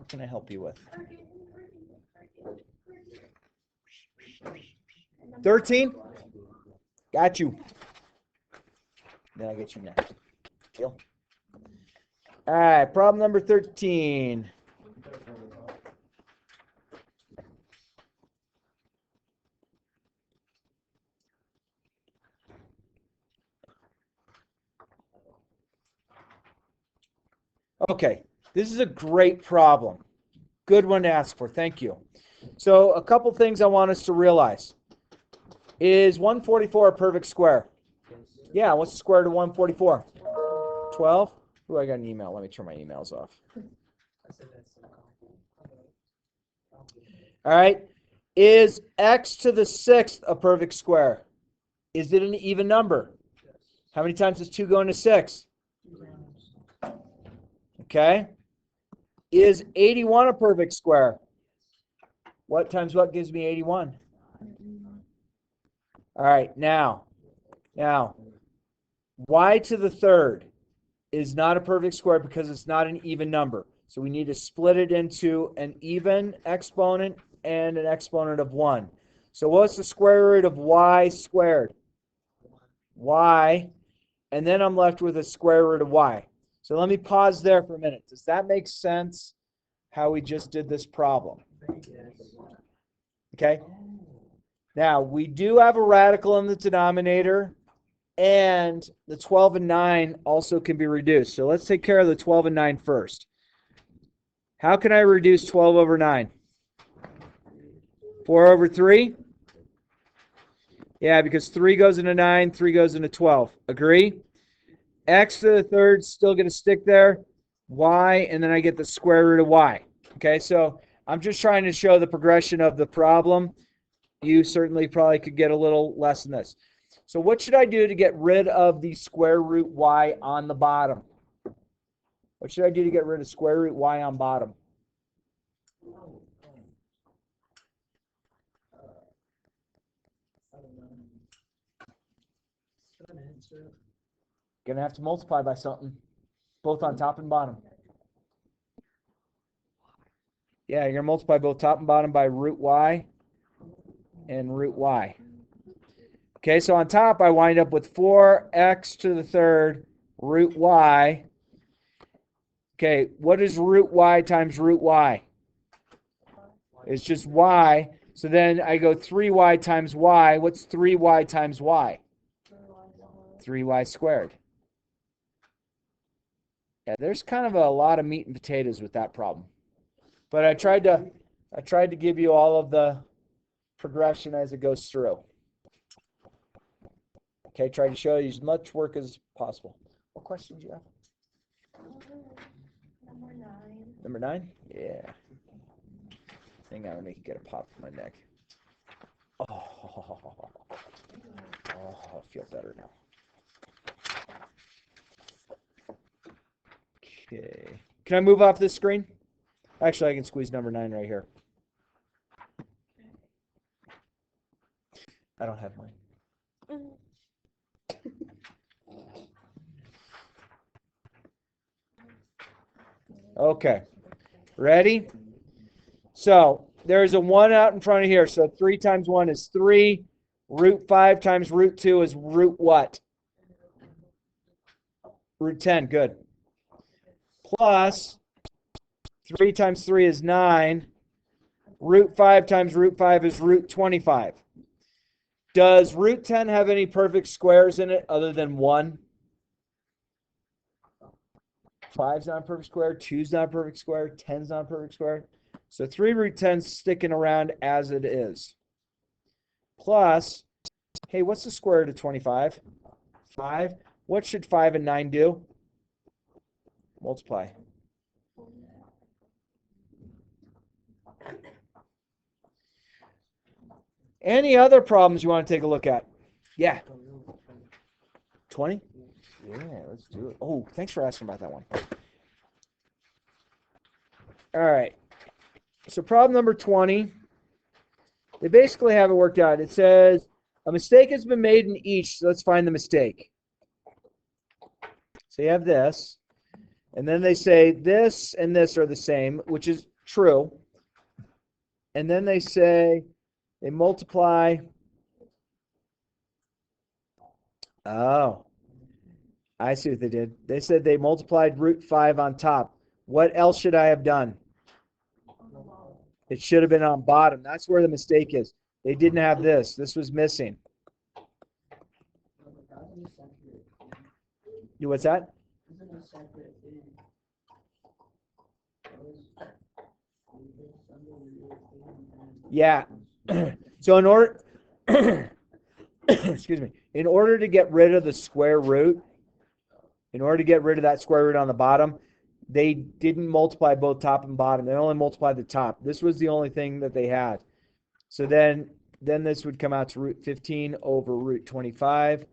What can I help you with? 13? Got you. Then I get you next. Deal. All right, problem number 13. Okay, this is a great problem. Good one to ask for. Thank you. So a couple things I want us to realize. Is 144 a perfect square? Yeah, what's the square root of 144? 12? Ooh, I got an email. Let me turn my emails off. All right. Is x to the 6th a perfect square? Is it an even number? How many times does 2 go into 6? Okay. Is 81 a perfect square? What times what gives me 81? All right, now, y to the 3rd is not a perfect square because it's not an even number. So we need to split it into an even exponent and an exponent of 1. So what's the square root of y squared? Y. And then I'm left with a square root of y. So let me pause there for a minute. Does that make sense how we just did this problem? Okay. Now, we do have a radical in the denominator, and the 12 and 9 also can be reduced. So let's take care of the 12 and 9 first. How can I reduce 12 over 9? 4 over 3? Yeah, because 3 goes into 9, 3 goes into 12. Agree? X to the 3rd is still going to stick there. Y, and then I get the square root of y. Okay, so I'm just trying to show the progression of the problem. You certainly probably could get a little less than this. So what should I do to get rid of the square root y on the bottom? What should I do to get rid of square root y on bottom? Going to have to multiply by something, both on top and bottom. Yeah, you're going to multiply both top and bottom by root y and root y. Okay, so on top, I wind up with 4x to the 3rd root y. Okay, what is root y times root y? It's just y. So then I go 3y times y. What's 3y times y? 3y squared. Yeah, there's kind of a lot of meat and potatoes with that problem. But I tried to give you all of the progression as it goes through. Okay, try to show you as much work as possible. What question do you have? Number 9. Number 9? Yeah. Hang on, let me get a pop from my neck. Oh, I feel better now. Okay. Can I move off this screen? Actually, I can squeeze number 9 right here. I don't have mine. Okay. Ready? So there's a 1 out in front of here. So 3 times 1 is 3. Root 5 times root 2 is root what? Root 10. Good. Plus 3 times 3 is 9. Root 5 times root 5 is root 25. Does root 10 have any perfect squares in it other than 1? 5's not a perfect square. 2's not a perfect square. 10's not a perfect square. So 3 root 10's sticking around as it is. Plus, hey, what's the square root of 25? 5. What should 5 and 9 do? Multiply. Any other problems you want to take a look at? Yeah. 20? Yeah, let's do it. Oh, thanks for asking about that one. All right. So problem number 20. They basically have it worked out. It says a mistake has been made in each, so let's find the mistake. So you have this, and then they say this and this are the same, which is true. And then they say they multiply. Oh, I see what they did. They said they multiplied root 5 on top. What else should I have done? It should have been on bottom. That's where the mistake is. They didn't have this. This was missing. What's that? Yeah. So in order, excuse me, in order to get rid of the square root, in order to get rid of that square root on the bottom, they didn't multiply both top and bottom. They only multiplied the top. This was the only thing that they had. So then this would come out to root 15 over root 25,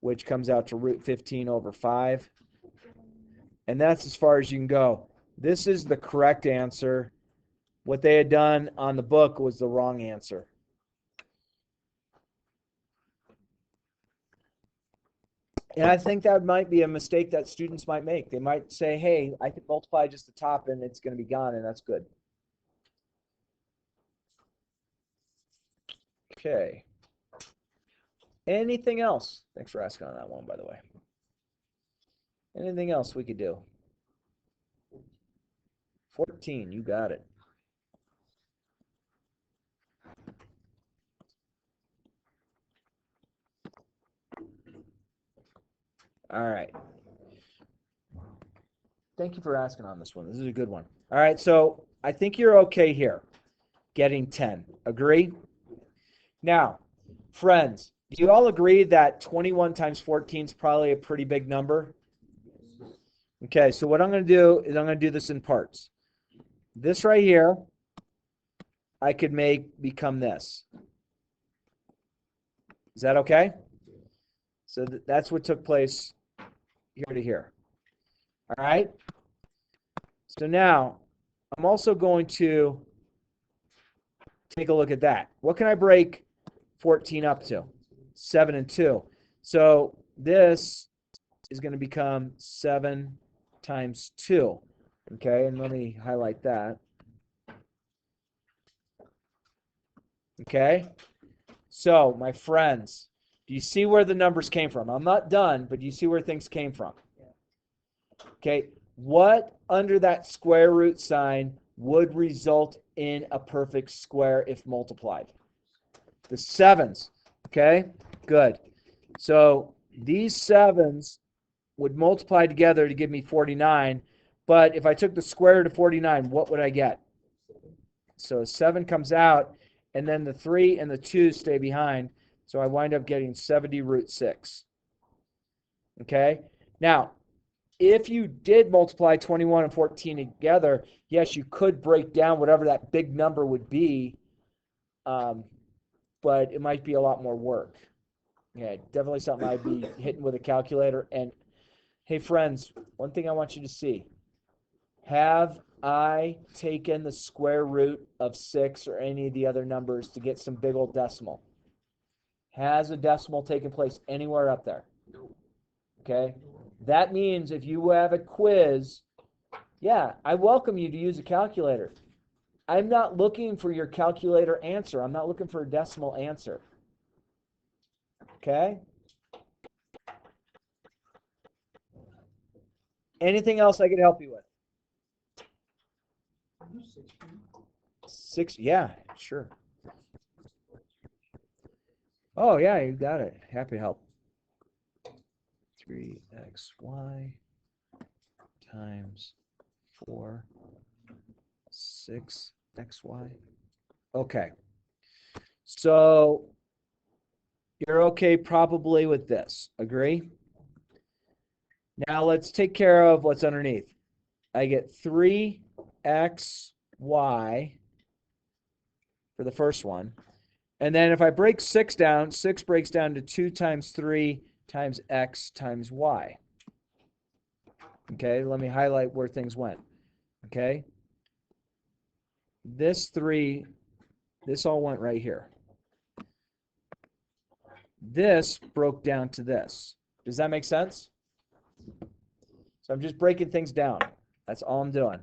which comes out to root 15 over 5. And that's as far as you can go. This is the correct answer. What they had done on the book was the wrong answer. And I think that might be a mistake that students might make. They might say, hey, I can multiply just the top and it's going to be gone, and that's good. Okay. Anything else? Thanks for asking on that one, by the way. Anything else we could do? 14, you got it. All right. Thank you for asking on this one. This is a good one. All right, so I think you're okay here, getting 10. Agree? Now, friends, do you all agree that 21 times 14 is probably a pretty big number? Okay, so what I'm going to do is I'm going to do this in parts. This right here, I could make become this. Is that okay? So that's what took place here to here. All right? So now, I'm also going to take a look at that. What can I break 14 up to? 7 and 2. So this is going to become 7 times 2. Okay, and let me highlight that. Okay, so my friends, do you see where the numbers came from? I'm not done, but do you see where things came from? Okay, what under that square root sign would result in a perfect square if multiplied? The 7s. Okay, good. So these 7s would multiply together to give me 49, but if I took the square root of 49, what would I get? So 7 comes out, and then the 3 and the 2 stay behind, so I wind up getting 70 root 6. Okay? Now, if you did multiply 21 and 14 together, yes, you could break down whatever that big number would be, but it might be a lot more work. Yeah, definitely something I'd be hitting with a calculator. And hey, friends, one thing I want you to see. Have I taken the square root of 6 or any of the other numbers to get some big old decimal? Has a decimal taken place anywhere up there? Okay? That means if you have a quiz, yeah, I welcome you to use a calculator. I'm not looking for your calculator answer. I'm not looking for a decimal answer. Okay? Anything else I could help you with? 6, yeah, sure. Oh, yeah, you got it. Happy to help. 3xy times 4, 6xy. Okay. So you're okay probably with this. Agree? Now let's take care of what's underneath. I get 3xy for the first one. And then if I break 6 down, 6 breaks down to 2 times 3 times x times y. Okay, let me highlight where things went. Okay. This 3, this all went right here. This broke down to this. Does that make sense? So I'm just breaking things down. That's all I'm doing.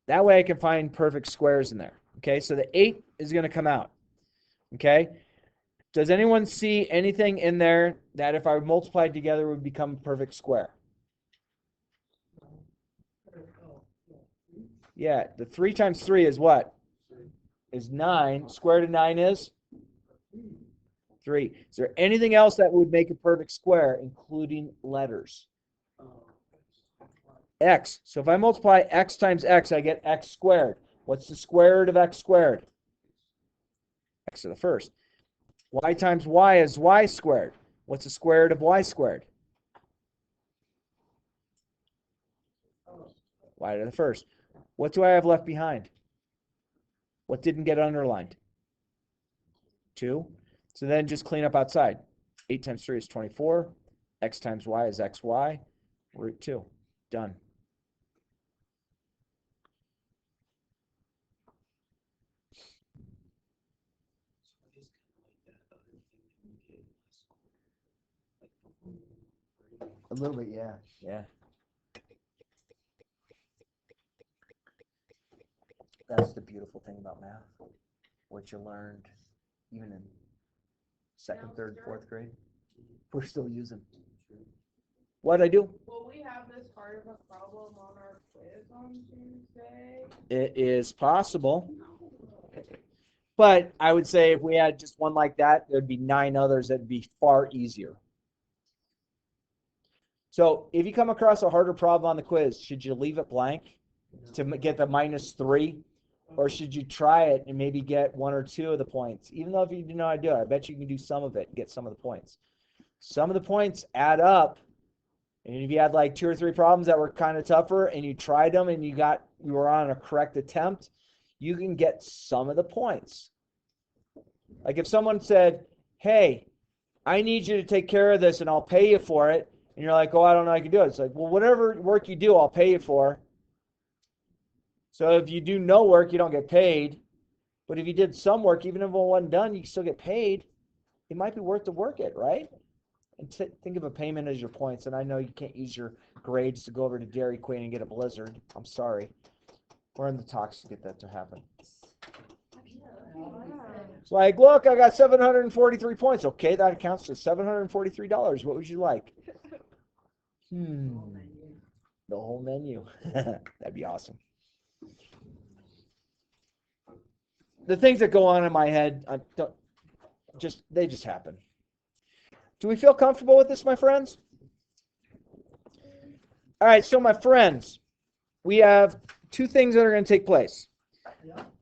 That way I can find perfect squares in there. Okay, so the 8 is going to come out. Okay, does anyone see anything in there that if I multiplied together would become a perfect square? Yeah, the 3 times 3 is what? Is 9. Square root of 9 is 3. Is there anything else that would make a perfect square, including letters? X. So if I multiply x times x, I get x squared. What's the square root of x squared? X to the first. Y times y is y squared. What's the square root of y squared? Y to the first. What do I have left behind? What didn't get underlined? 2. So then just clean up outside. 8 times 3 is 24. X times y is xy. Root 2. Done. A little bit, yeah. Yeah. That's the beautiful thing about math. What you learned even in second, third, fourth grade, we're still using. What'd I do? Will we have this part of a problem on our quiz on Tuesday? It is possible. But I would say if we had just one like that, there'd be 9 others that'd be far easier. So if you come across a harder problem on the quiz, should you leave it blank to get the -3? Or should you try it and maybe get 1 or 2 of the points? Even though if you know how to do it, I bet you can do some of it and get some of the points. Some of the points add up. And if you had like 2 or 3 problems that were kind of tougher and you tried them and you were on a correct attempt, you can get some of the points. Like if someone said, hey, I need you to take care of this and I'll pay you for it. And you're like, oh, I don't know how I can do it. It's like, well, whatever work you do, I'll pay you for. So if you do no work, you don't get paid. But if you did some work, even if it wasn't done, you can still get paid. It might be worth to work it, right? And think of a payment as your points. And I know you can't use your grades to go over to Dairy Queen and get a Blizzard. I'm sorry. We're in the talks to get that to happen. It's like, look, I got 743 points. Okay, that accounts to $743. What would you like? The whole menu. That'd be awesome. The things that go on in my head, they just happen. Do we feel comfortable with this, my friends? All right, so my friends, we have 2 things that are going to take place.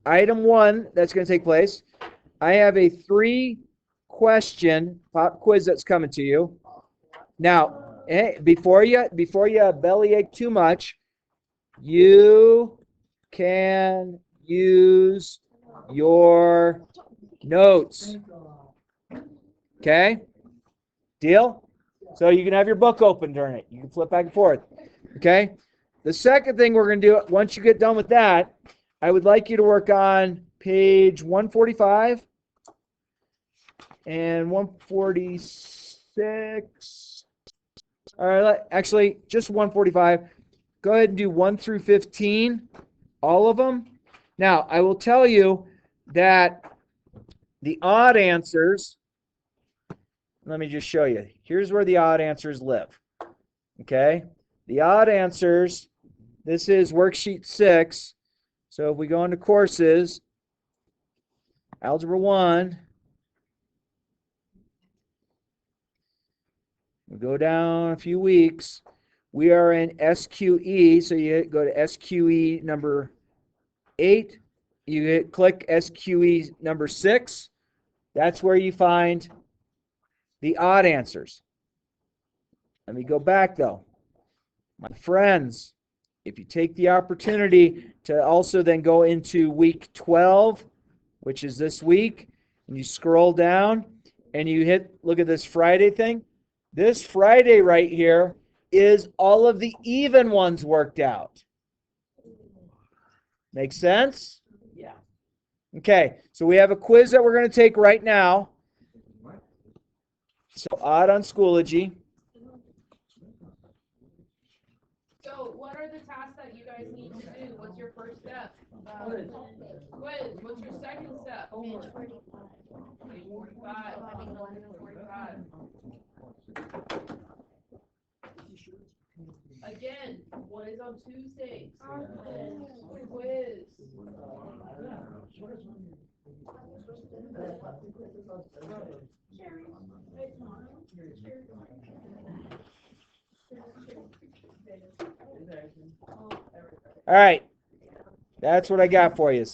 Item 1 that's going to take place, I have a 3-question pop quiz that's coming to you. Now, before you bellyache too much, you can use your notes. Okay? Deal? So you can have your book open during it. You can flip back and forth. Okay? The second thing we're going to do, once you get done with that, I would like you to work on page 145 and 146. All right, actually, just 145. Go ahead and do 1 through 15, all of them. Now, I will tell you that the odd answers, let me just show you. Here's where the odd answers live. Okay? The odd answers, this is worksheet 6. So if we go into courses, Algebra 1, we go down a few weeks. We are in SQE, so you go to SQE number 8. You click SQE number 6. That's where you find the odd answers. Let me go back, though. My friends, if you take the opportunity to also then go into week 12, which is this week, and you scroll down and you look at this Friday thing. This Friday right here is all of the even ones worked out. Make sense? Yeah. Okay, so we have a quiz that we're going to take right now. So odd on Schoology. So what are the tasks that you guys need to do? What's your first step? Quiz, what's your second step? Page 45. 45. Again, what is on Tuesdays? Quiz. All right. That's what I got for you.